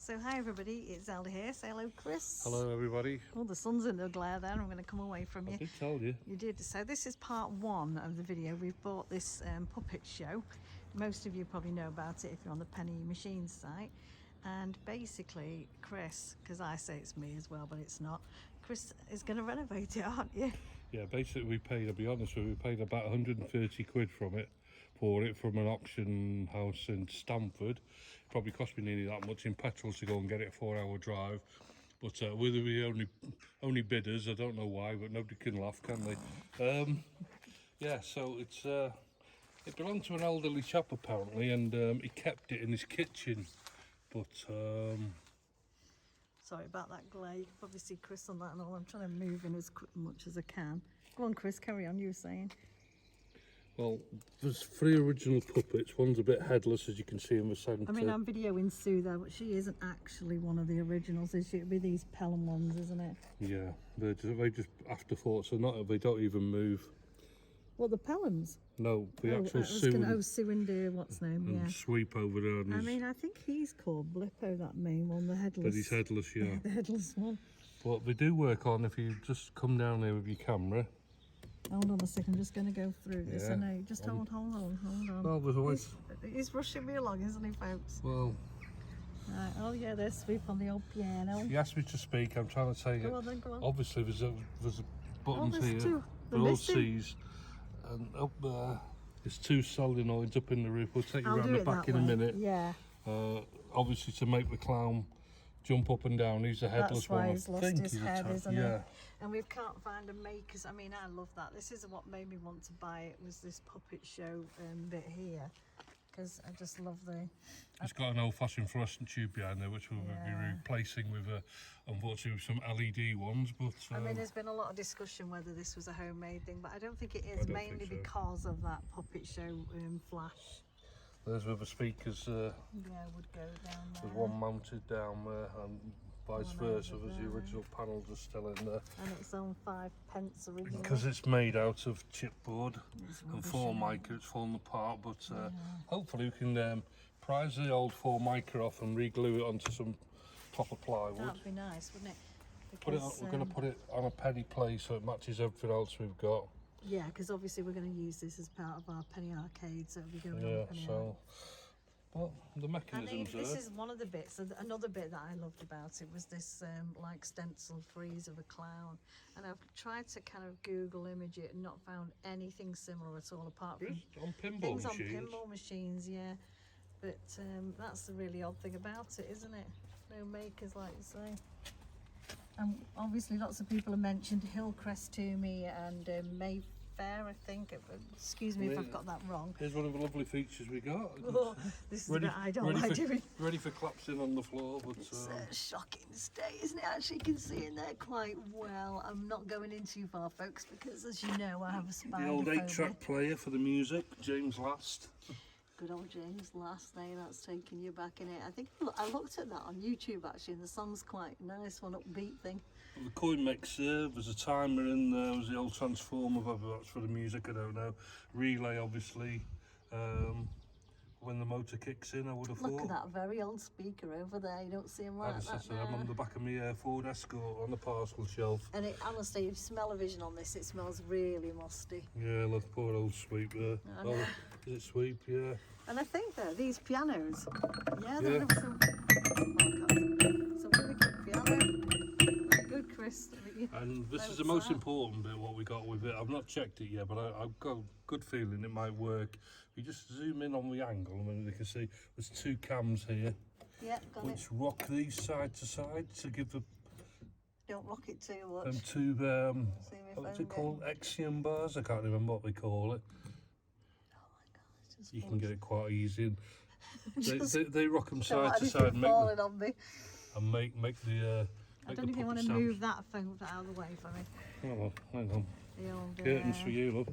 So hi everybody, it's Zelda here. Say hello, Chris. Hello everybody. Oh, the sun's in the glare there. I'm going to come away from you. I did tell you. You did. So this is part one of the video. We've bought this puppet show. Most of you probably know about it if you're on the Penny Machines site. And basically, Chris, because I say it's me as well, but it's not, Chris is going to renovate it, aren't you? Yeah, basically we paid, I'll be honest with you, we paid about 130 quid for it from an auction house in Stamford. It probably cost me nearly that much in petrol to go and get it, a 4-hour drive. But we're the only bidders. I don't know why, but nobody can laugh, can they? Yeah, so it belonged to an elderly chap apparently, and he kept it in his kitchen. But sorry about that glare. You can probably see Chris on that and all. I'm trying to move in as much as I can. Go on, Chris, carry on. You were saying. well, there's 3 original puppets. One's a bit headless, as you can see in the centre. I mean, I'm videoing Sue there, but she isn't actually one of the originals, is she? It'd be these Pelham ones, isn't it? Yeah, they just afterthoughts. They don't even move. Well, the Pelhams. No, the actual Sue and what's name? Yeah. Sweep over there. And I mean, I think he's called Blippo, that main one, the headless. But he's headless, yeah. The headless one. But they do work on, if you just come down here with your camera. Hold on a second, I'm just going to go through this. Yeah. I know, just hold on. Well, there's always... He's rushing me along, isn't he, folks? Well... Right. Oh yeah, there's Sweep on the old piano. He asked me to speak, I'm trying to say it. Go on then, go on. Obviously, there's a buttons there's here. two. They're all C's. And up there, there's 2 solenoids up in the roof. We'll take you around the back in a minute. Yeah. Obviously, to make the clown jump up and down, he's a headless That's why one. he's lost his head, isn't yeah. he? And we can't find a makers. I mean, I love that. This is what made me want to buy it, was this puppet show bit here, because I just love the... It's got an old-fashioned fluorescent tube behind there, which we'll be replacing with, unfortunately, with some LED ones. But I mean, there's been a lot of discussion whether this was a homemade thing, but I don't think it is, mainly because of that puppet show flash. There's where the speakers. Yeah, would go down there. There's one mounted down there, and vice versa. There's the original panels are still in there. And it's on 5 pence originally. Because it's made out of chipboard and Formica, it's fallen apart. But hopefully we can prise the old Formica off and re-glue it onto some proper plywood. That'd be nice, wouldn't it? Because, We're going to put it on a penny plate so it matches everything else we've got. Yeah, because obviously we're going to use this as part of our penny arcade, so it'll be going on the penny arcade. Well, the mechanisms this is one of the bits. Another bit that I loved about it was this like stencil frieze of a clown, and I've tried to kind of Google image it and not found anything similar at all, apart from on pinball things machines. on pinball machines. Yeah, but that's the really odd thing about it, isn't it? No makers, like you say. And obviously lots of people have mentioned Hillcrest to me and Mayfair, I think. Excuse me if I've got that wrong. Here's one of the lovely features we got. Oh, this is ready, I don't like doing. Ready for collapsing on the floor, but it's a shocking state, isn't it? Actually, you can see in there quite well. I'm not going in too far, folks, because as you know, I have a spider. The old 8-track player for the music, James Last. Good old James Last name, that's taking you back in it. I think I looked at that on YouTube actually, and the song's quite nice, one upbeat thing. The coin mixer, there's a timer in there, there's the old transformer, whether that's for the music, I don't know. Relay, obviously, when the motor kicks in, I would have thought. Look at that very old speaker over there, you don't see him like that there. I'm on the back of my Ford Escort on the parcel shelf. And it, honestly, if you smell a vision on this, it smells really musty. Yeah, look, poor old Sweep there. Oh, is it Sweep? Yeah. And I think that these pianos, they're some really good piano. Good, Chris. And this is the most important bit, what we got with it. I've not checked it yet, but I've got a good feeling it might work. If you just zoom in on the angle, and then you can see there's 2 cams here. Yeah, got which rock these side to side to give the... Don't rock it too much. And 2, what's it called? Axiom bars? I can't remember what we call it. You can get it quite easy. They rock them side to side, on me. And make the. I don't know if you want to move that phone out of the way for me. Oh, hang on. The old curtains for you,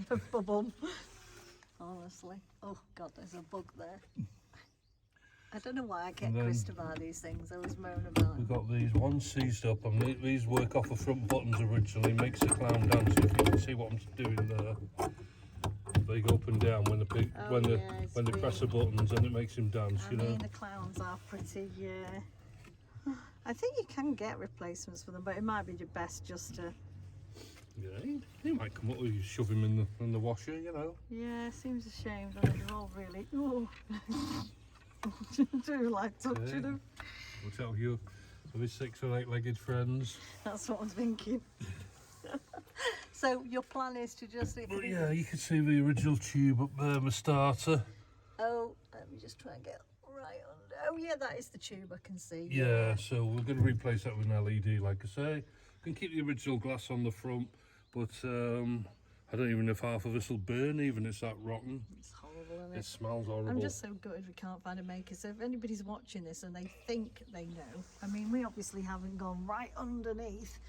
love. Bubble. Honestly, oh God, there's a bug there. I don't know why I get Chris to buy these things. I was moaning about it. We've got these ones seized up, and these work off the front buttons originally. Makes the clown dance. If you can see what I'm doing there. They go up and down when Oh, yeah, it's when they press the buttons, and it makes him dance. I You know. mean, the clowns are pretty. I think you can get replacements for them, but it might be best just to. Yeah, he might come up with you, shove him in the washer. You know. Yeah, it seems a shame that they're all really. Oh, do like touching them. We'll tell you of his 6 or 8-legged friends. That's what I'm thinking. So your plan is to just. But yeah, you can see the original tube up there, my starter. Oh, let me just try and get right under. Oh yeah, that is the tube I can see. Yeah, so we're going to replace that with an LED, like I say. Can keep the original glass on the front, but I don't even know if half of this will burn, even it's that rotten. It's horrible, isn't it? It smells horrible. I'm just so gutted we can't find a maker. So if anybody's watching this and they think they know, I mean, we obviously haven't gone right underneath.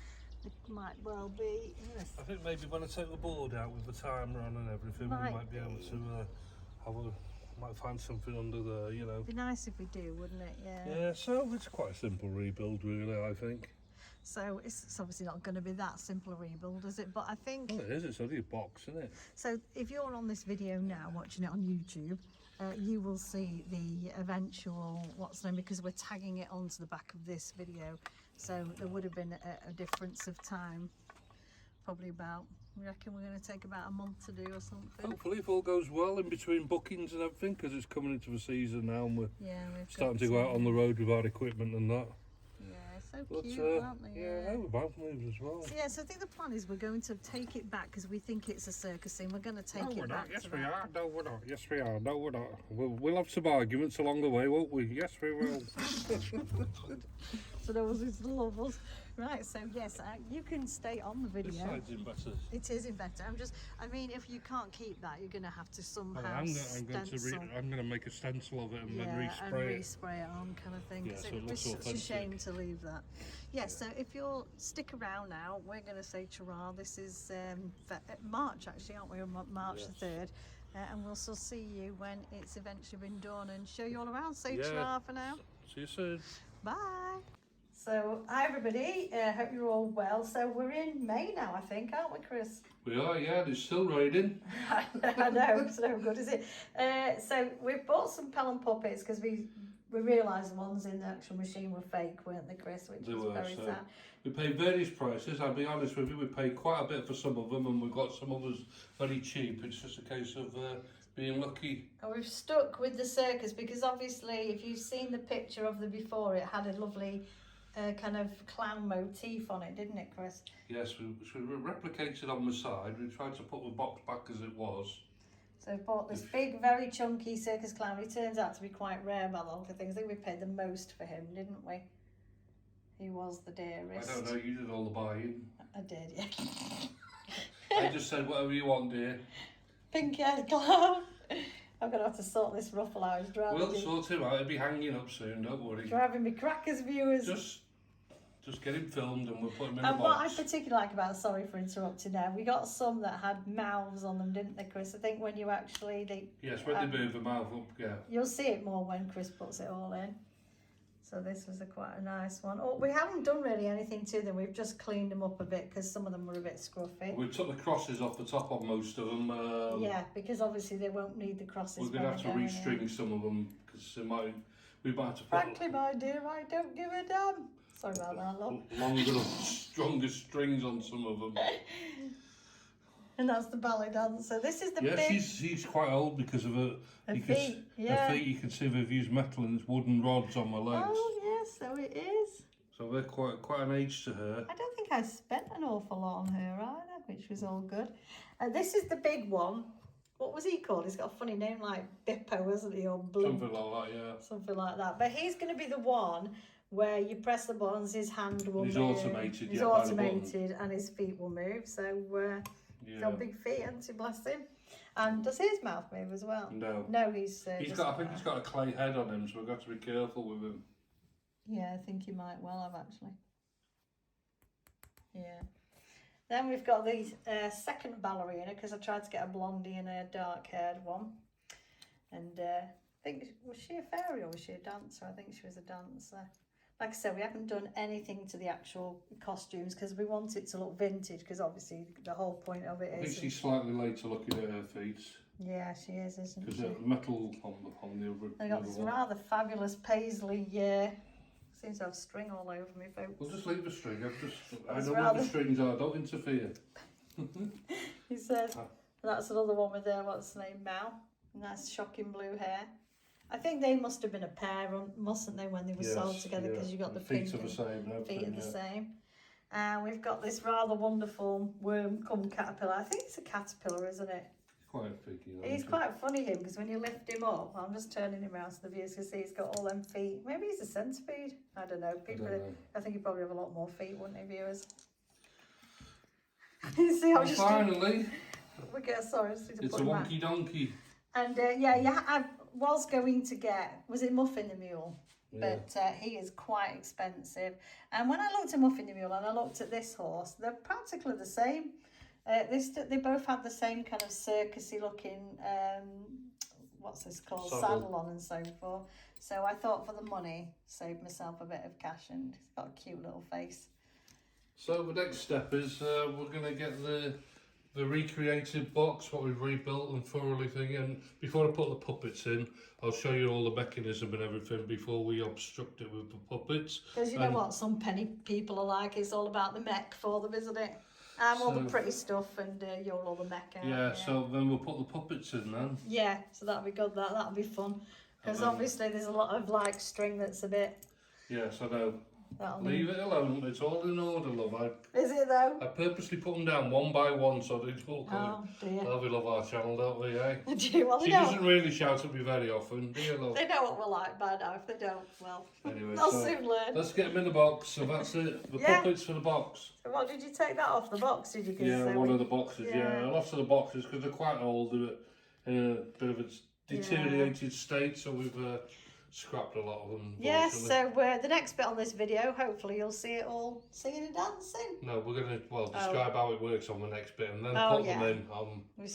It might well be. Yes. I think maybe when I take the board out with the timer on and everything, we might be able to might find something under there, you know. It'd be nice if we do, wouldn't it? Yeah. Yeah, so it's quite a simple rebuild, really, I think. So it's obviously not going to be that simple a rebuild, is it? But I think. Well, it is. It's only a box, isn't it? So if you're on this video now, watching it on YouTube, you will see the eventual what's name, because we're tagging it onto the back of this video. So there would have been a difference of time, probably about. We reckon we're going to take about a month to do or something. Hopefully, if all goes well in between bookings and everything, because it's coming into the season now, and we're we've starting to go out on the road with our equipment and that. So But, cute, aren't they? Yeah, we're both moves as well. So, so I think the plan is we're going to take it back because we think it's a circus scene. We're going to take it back. Yes, we are. No, we're not. Yes, we are. No, we're not. We'll have some arguments along the way, won't we? Yes, we will. So those is the levels. Right, so yes, you can stay on the video. This side's in better. It is in better. I mean, if you can't keep that, you're going to have to somehow I'm going to make a stencil of it and then respray it. Respray it on, kind of thing. Yeah, Because so it it would be looks such a authentic. shame to leave that. Yeah, so if you'll stick around now, we're going to say ta-ra. This is March, actually, aren't we? March the 3rd. And we'll still see you when it's eventually been done and show you all around. Say ta-ra for now. See you soon. Bye. So, hi everybody, hope you're all well. So we're in May now, I think, aren't we, Chris? We are, yeah, it's still raining. I know, it's no good, is it? So we've bought some Pelham puppets because we realised the ones in the actual machine were fake, weren't they, Chris? Which was very sad. We paid various prices. I'll be honest with you, we paid quite a bit for some of them, and we've got some others very cheap. It's just a case of being lucky. And we've stuck with the Circus because obviously, if you've seen the picture of the before, it had a lovely kind of clown motif on it, didn't it, Chris? Yes, we replicated on the side. We tried to put the box back as it was. So we bought this big, very chunky circus clown. He turns out to be quite rare by the look of things. I think we paid the most for him, didn't we? He was the dearest. I don't know, you did all the buying. I did, yeah. I just said, whatever you want, dear. Pink-haired clown. I'm going to have to sort this ruffle out. It's driving We'll sort him out. He'll be hanging up soon, don't worry. Driving me crackers, viewers. Just get him filmed and we'll put him in a And what I box. particularly like about, sorry for interrupting now, we got some that had mouths on them, didn't they, Chris? I think when you actually... Yes, when they move the mouth up, yeah. You'll see it more when Chris puts it all in. So this was quite a nice one. Oh, we haven't done really anything to them. We've just cleaned them up a bit because some of them were a bit scruffy. We took the crosses off the top on most of them. Yeah, because obviously they won't need the crosses. We're going to have to restring some of them because we might have to put... Frankly, my dear, I don't give a damn. Sorry about that, love. Longer, stronger strings on some of them. And that's the ballet dancer. This is the big... she's quite old because of her feet. Her feet, you can see they've used metal and it's wooden rods on my legs. Oh, yes, so it is. So they're quite an age to her. I don't think I spent an awful lot on her either, which was all good. This is the big one. What was he called? He's got a funny name like Bippo, hasn't he? Or Blue. Something like that, yeah. Something like that. But he's going to be the one where you press the buttons, his hand will move. Automated, He's automated and his feet will move. So he's got big feet, hasn't he? Bless him. And does his mouth move as well? No. No, he's I think he's got a clay head on him, so we've got to be careful with him. Yeah, I think he might well have actually. Yeah. Then we've got the second ballerina, because I tried to get a blondie and a dark-haired one. And I think, was she a fairy or was she a dancer? I think she was a dancer. Like I said, we haven't done anything to the actual costumes because we want it to look vintage, because obviously the whole point of it is... I think she's slightly later looking at her feet. Yeah, she is, isn't Because she? the metal on the other. They got this rather fabulous paisley. Seems to have string all over me, folks. We'll just leave the string. I That's know where the strings are. Don't interfere. He says that's another one with what's the name, Mel? Nice shocking blue hair. I think they must have been a pair, mustn't they, when they were sold together? Because you got the feet pink are the same. feet are the same. And we've got this rather wonderful worm cum caterpillar. I think it's a caterpillar, isn't it? Quite freaky. He's quite funny, him, because when you lift him up, I'm just turning him around so the viewers can see he's got all them feet. Maybe he's a centipede. I don't know. I think he'd probably have a lot more feet, wouldn't he, viewers? You see how finally, we get sorry. it's a wonky donkey. And I was going to get, was it Muffin the Mule? Yeah. But he is quite expensive. And when I looked at Muffin the Mule and I looked at this horse, they're practically the same. They both had the same kind of circusy looking, what's this called, saddle on and so forth. So I thought for the money, save myself a bit of cash, and he's got a cute little face. So the next step is we're going to get the recreated box, what we've rebuilt and thoroughly thing. And before I put the puppets in, I'll show you all the mechanism and everything before we obstruct it with the puppets. Because you know what some penny people are like, it's all about the mech for them, isn't it? All the pretty stuff, and you're all the mech out. Yeah, so then we'll put the puppets in then. Yeah, so that'll be good, that'll be fun. Because obviously there's a lot of like string that's a bit... Yes, I know. Leave it alone, it's all in order, love. Is it though? I purposely put them down one by one so they all come. Oh dear. Well, we love our channel, don't we, eh? Do you? Well, she doesn't really shout at me very often, do you, love? They know what we're like by now. If they don't, well, anyway, they'll soon learn. Let's get them in the box, so that's it. The puppets for the box. So what, did you take that off the box, did you? Yeah, one of the boxes, yeah. A lot of the boxes, because they're quite old, they're in a bit of a deteriorated state, so we've... scrapped a lot of them. Yes, so the next bit on this video, hopefully you'll see it all singing and dancing. No, we're going to, describe how it works on the next bit and then put them in.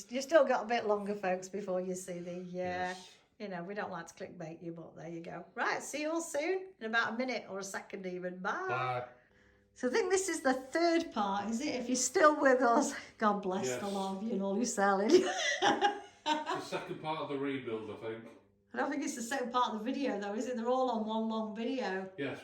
You still got a bit longer, folks, before you see the, you know, we don't like to clickbait you, but there you go. Right, see you all soon, in about a minute or a second even. Bye. Bye. So I think this is the third part, is it? If you're still with us, God bless the lot of you and all you selling. It's the second part of the rebuild, I think. I don't think it's the second part of the video though, is it? They're all on one long video. Yes,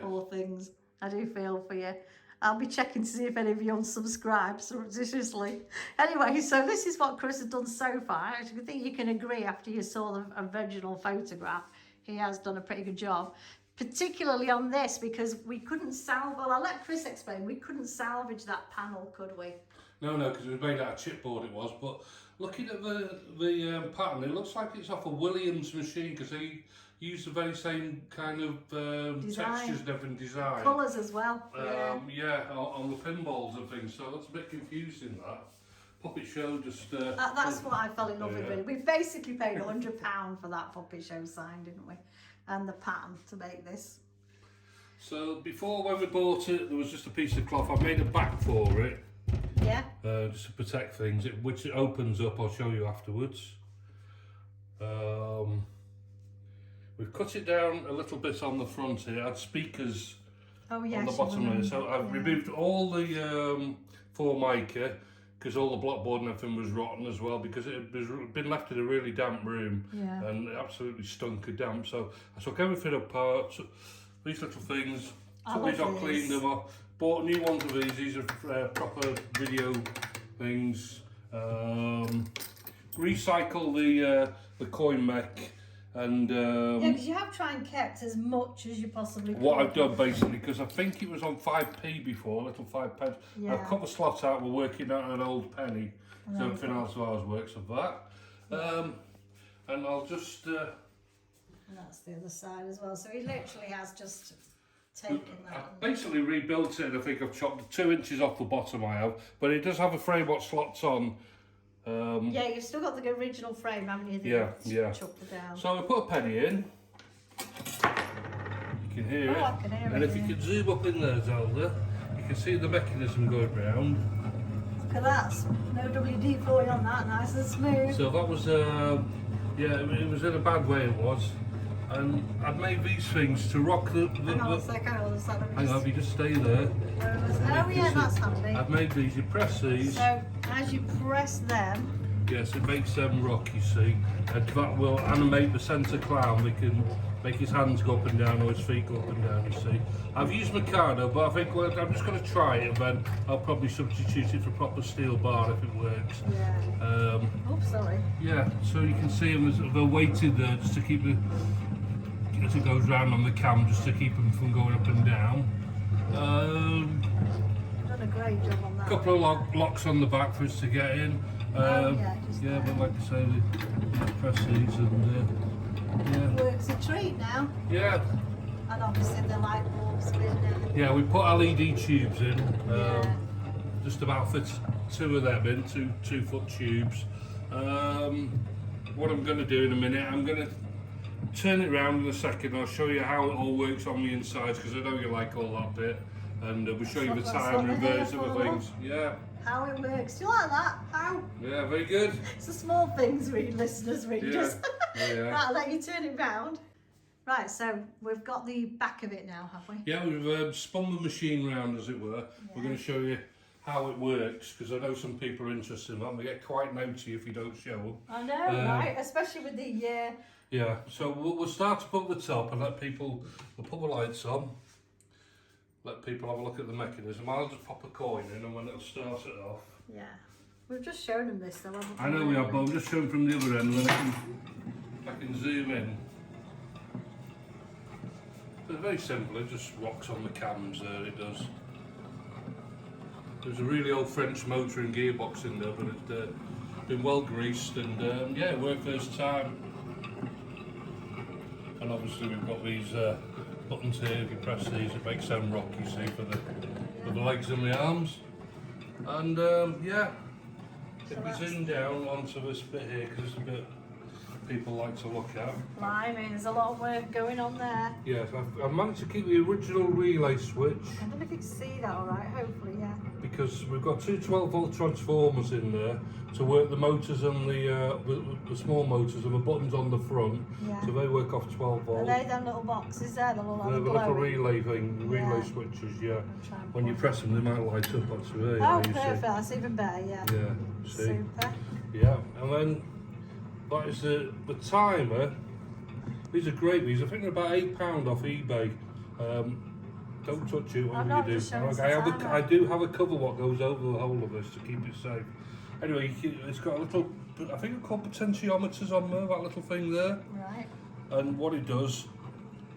All things. I do feel for you. I'll be checking to see if any of you unsubscribe surreptitiously. Anyway, so this is what Chris has done so far. I think you can agree after you saw the original photograph, he has done a pretty good job. Particularly on this, because we couldn't salvage, well, I'll let Chris explain, we couldn't salvage that panel, could we? No, because it was made out of chipboard it was, but looking at the pattern, it looks like it's off a Williams machine, because they use the very same kind of textures and everything, design. Colours as well. Yeah, on the pinballs and things, so that's a bit confusing, that. Puppet show just... that's what I fell in love with, really. We basically paid £100 for that puppet show sign, didn't we? And the pattern to make this. So before, when we bought it, there was just a piece of cloth. I made a back for it. Yeah. Just to protect things, which it opens up. I'll show you afterwards. We've cut it down a little bit on the front here. It had speakers on the bottom here. So I've removed all the Formica, because all the blockboard and everything was rotten as well, because it had been left in a really damp room and it absolutely stunk of damp. So I took everything apart, these little things, took these off, cleaned them off, bought new ones of these. These are proper video things. Recycle the coin mech. And because you have tried and kept as much as you possibly could. What I've done basically, because I think it was on 5p before, little 5 pence. I've cut the slots out, we're working out an old penny, so everything else of ours works of that. And I'll just... and that's the other side as well, so he literally has just taken that. I've basically rebuilt it, and I think I've chopped 2 inches off the bottom I have, but it does have a frame what slots on. Yeah, you've still got the original frame, haven't you? Yeah. Chopped it down. So I put a penny in. You can hear it. I can hear it. And if you can zoom up in there, Zelda, you can see the mechanism going round. Look at that. No WD foil on that, nice and smooth. So that was, it was in a bad way it was. And I've made these things to rock the... Hang on a sec, hang on, you just stay there. Oh yeah, that's handy. I've made these, you press these. So as you press them, Yes, it makes them rock, you see. And that will animate the centre clown. We can make his hands go up and down or his feet go up and down, you see. I've used Mikado, but I think I'm just going to try it and then I'll probably substitute it for proper steel bar if it works. Yeah. Oops, sorry. Yeah, so you can see them as they're weighted there just to keep the, as it goes round on the cam, just to keep them from going up and down. You've done a great job on that. Couple of locks on the back for us to get in. Yeah, but like I say, we press these and It works a treat now. yeah. And obviously the light bulbs spin down. Yeah, we put LED tubes in. Yeah. Just about fit 2 of them in, 2-foot tubes. What I'm going to do in a minute, I'm going to turn it around in a second. I'll show you how it all works on the insides because I know you like all that bit. And we'll show you the time reverse of the things. Yeah. How it works. Do you like that? How? Yeah, very good. It's the small things, listeners, readers. Yeah. Right, I'll let you turn it round. Right, so we've got the back of it now, have we? Yeah, we've spun the machine round, as it were. Yeah. We're going to show you how it works because I know some people are interested in that. They get quite naughty if you don't show them. I know, right? Especially with the... Yeah, so we'll start up at the top and let people, we'll put the lights on, let people have a look at the mechanism. I'll just pop a coin in and when it'll start it off. Yeah, we've just shown them this though, haven't we? I know we have, but I'm just showing from the other end and then I can zoom in. So it's very simple, it just rocks on the cams there, it does. There's a really old French motor and gearbox in there, but it's been well greased and yeah, it worked first time. And obviously we've got these buttons here, if you press these it makes them rock, you see, for the legs and the arms. And yeah, if we zoom down onto this bit here, because it's a bit people like to look at. Blimey, there's a lot of work going on there. Yes, I've managed to keep the original relay switch. I don't know if you can see that alright, hopefully, yeah. Because we've got 2 12-volt transformers in there to work the motors and the small motors and the buttons on the front. Yeah. So they work off 12 volt. Are they them little boxes there? The little, The little relay thing, relay switches, yeah. When you press them, they might light up. That's very Oh, perfect. That's even better, yeah. Yeah, see? Super. Yeah, and then that is the timer. These are great. These I think they're about £8 off eBay. Don't touch it when you do. I do have a cover what goes over the whole of this to keep it safe. Anyway, it's got a little, I think it's called potentiometers on there, that little thing there. Right. And what it does,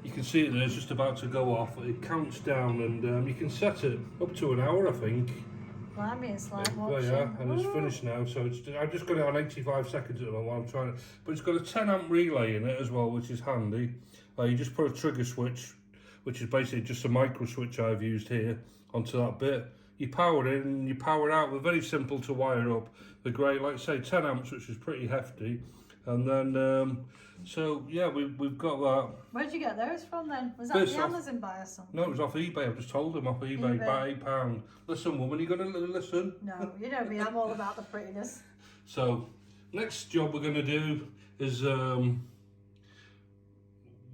you can see it there, it's just about to go off. It counts down and you can set it up to an hour, I think. Blimey, it's like watching. Yeah, and it's finished now. So I've just got it on 85 seconds at the moment while I'm trying to. But it's got a 10 amp relay in it as well, which is handy. You just put a trigger switch, which is basically just a micro switch I've used here, onto that bit. You power it in and you power it out. They're very simple to wire up. They're great, like I say, 10 amps, which is pretty hefty. And then, so yeah, we've got that. Where'd you get those from then? Was that the Amazon buy or something? No, it was off eBay. I've just told them off eBay, about £8. Listen, woman, you gonna listen? No, you know me, I'm all about the prettiness. So, next job we're gonna do is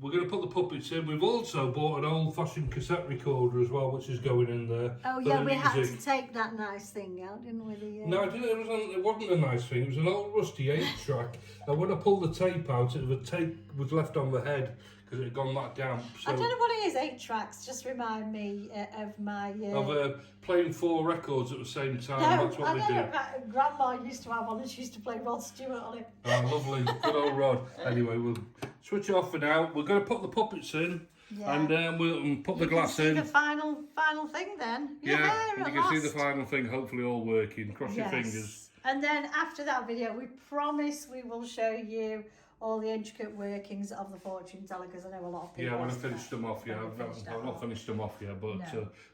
we're going to put the puppets in. We've also bought an old-fashioned cassette recorder as well, which is going in there. Oh yeah, we had to take that nice thing out, didn't we? No, I didn't. It wasn't a nice thing. It was an old rusty 8-track. And when I pulled the tape out, the tape was left on the head because it had gone that damp. So I don't know what it is. 8 tracks. Just remind me of my. Of playing 4 records at the same time. No, that's what we do. Grandma used to have one, and she used to play Rod Stewart on it. Oh, lovely, good old Rod. Anyway, we'll switch it off for now. We're going to put the puppets in, and we'll put the glass in. The final thing then. Yeah, and you can see the final thing. Hopefully, all working. Cross your fingers. And then after that video, we promise we will show you all the intricate workings of the fortune teller, because I know a lot of people. Yeah, when I finished them off, I've not finished them off yet, but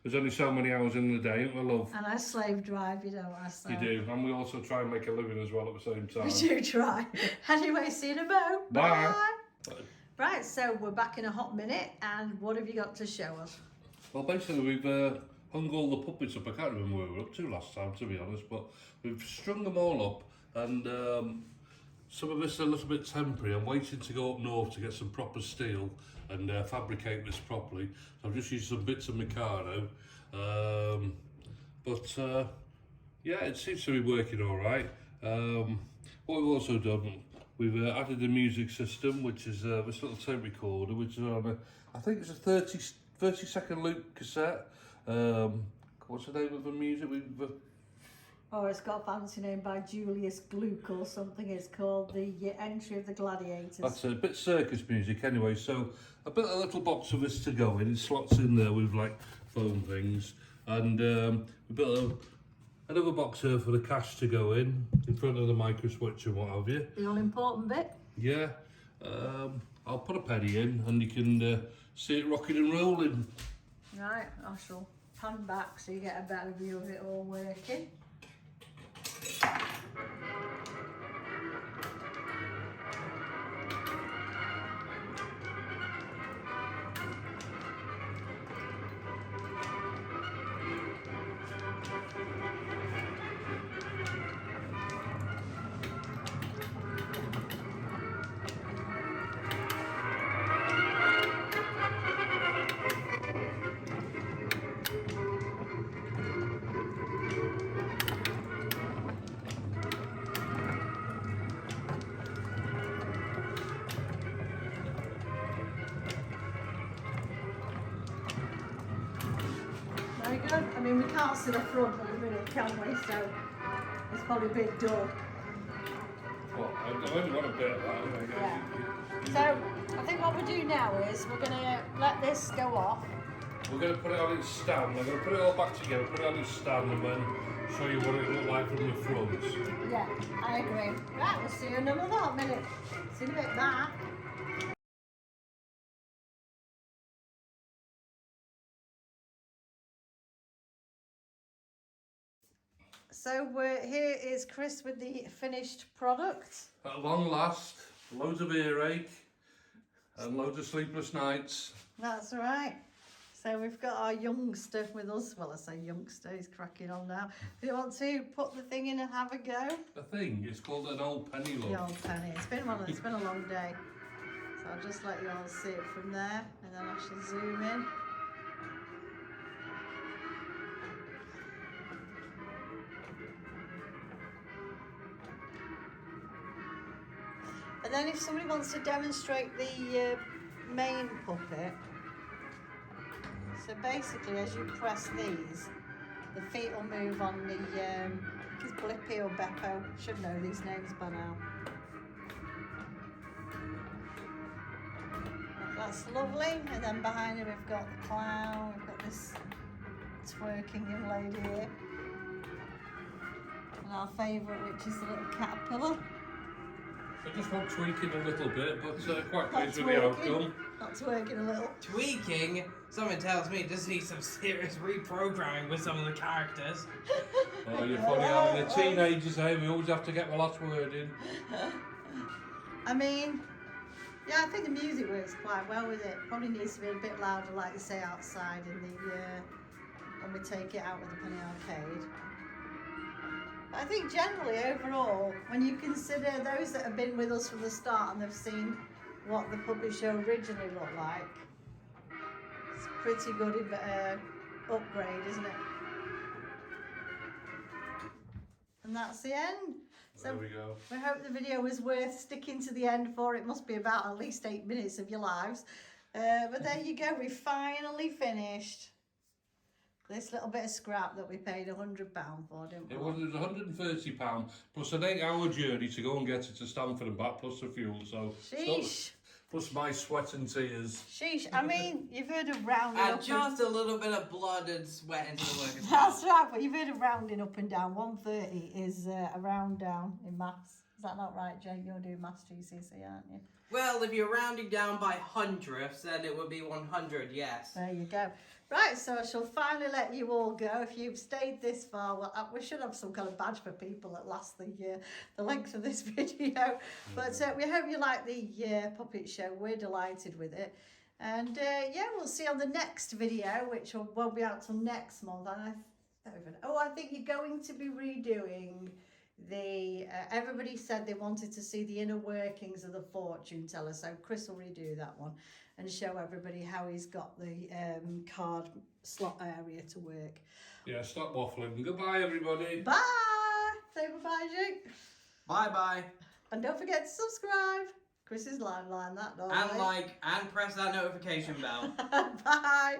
there's only so many hours in the day, ain't there, love? And I slave drive, you know. You do, and we also try and make a living as well at the same time. We do try. Anyway, see you in a mo. Bye. Bye. Right, so we're back in a hot minute, and what have you got to show us? Well, basically we've hung all the puppets up. I can't remember where we were up to last time, to be honest, but we've strung them all up, and some of this is a little bit temporary. I'm waiting to go up north to get some proper steel and fabricate this properly. So I've just used some bits of Mikado, but yeah, it seems to be working all right. What we've also done, we've added a music system, which is this little tape recorder, which is on a, I think it's a 30-second loop cassette. What's the name of the music? Oh, it's got a fancy name by Julius Gluck or something. It's called the Entry of the Gladiators. That's a bit circus music anyway. So a little box of this to go in. It slots in there with like foam things, and we built another box here for the cash to go in front of the micro switch and what have you. The all important bit. Yeah. I'll put a penny in, and you can see it rocking and rolling. Right, I shall pan back so you get a better view of it all working. Very good. I mean, we can't see the front at the minute, can we? So it's probably a bit dull. Well, I only want a bit of that. Yeah. So I think what we do now is we're going to let this go off. We're going to put it on its stand. I'm going to put it all back together, put it on its stand, and then show you what it looked like from the front. Yeah, I agree. Right, we'll see you in another minute. See you in a bit, bye. So here is Chris with the finished product. At long last, loads of earache and loads of sleepless nights. That's right. So we've got our youngster with us. Well, I say youngster, he's cracking on now. Do you want to put the thing in and have a go? The thing, it's called an old penny look. The old penny. It's been a long day. So I'll just let you all see it from there, and then I shall zoom in. And then if somebody wants to demonstrate the main puppet, so basically as you press these, the feet will move on the, I think it's Blippi or Beppo, should know these names by now. That's lovely, and then behind him we've got the clown, we've got this twerking young lady here, and our favourite, which is the little caterpillar. I just want tweaking a little bit, but quite pleased with the outcome. That's working a little. Tweaking? Someone tells me it just needs some serious reprogramming with some of the characters. Oh, you're funny having the teenagers, eh? We always have to get the last word in. I mean, yeah, I think the music works quite well with it. Probably needs to be a bit louder, like you say, outside in the when we take it out with the penny arcade. I think generally, overall, when you consider those that have been with us from the start and they've seen what the puppet show originally looked like, it's pretty good upgrade, isn't it? And that's the end. So There we go. we hope the video was worth sticking to the end for. It must be about at least 8 minutes of your lives. But there you go, we finally finished this little bit of scrap that we paid £100 for, didn't we? It was £130 plus an 8-hour journey to go and get it to Stamford and back, plus the fuel. So Sheesh. plus my sweat and tears. Sheesh. I mean, you've heard of rounding And up. just a little bit of blood and sweat into the work as well. That's right, but you've heard of rounding up and down. 130 is a round down in maths. Is that not right, Jake? You're doing maths GCSE, aren't you? Well, if you're rounding down by hundredths, then it would be 100, yes. There you go. Right, so I shall finally let you all go. If you've stayed this far, well, we should have some kind of badge for people that last the length of this video. But we hope you like the puppet show. We're delighted with it. And yeah, we'll see you on the next video, which won't be out till next month. And I think you're going to be redoing the everybody said they wanted to see the inner workings of the fortune teller, so Chris will redo that one and show everybody how he's got the card slot area to work. Yeah, stop waffling. Goodbye, everybody. Bye. Say bye-bye, Jake. Bye bye. And don't forget to subscribe. Chris's line that, don't And like, and press that notification bell. Bye.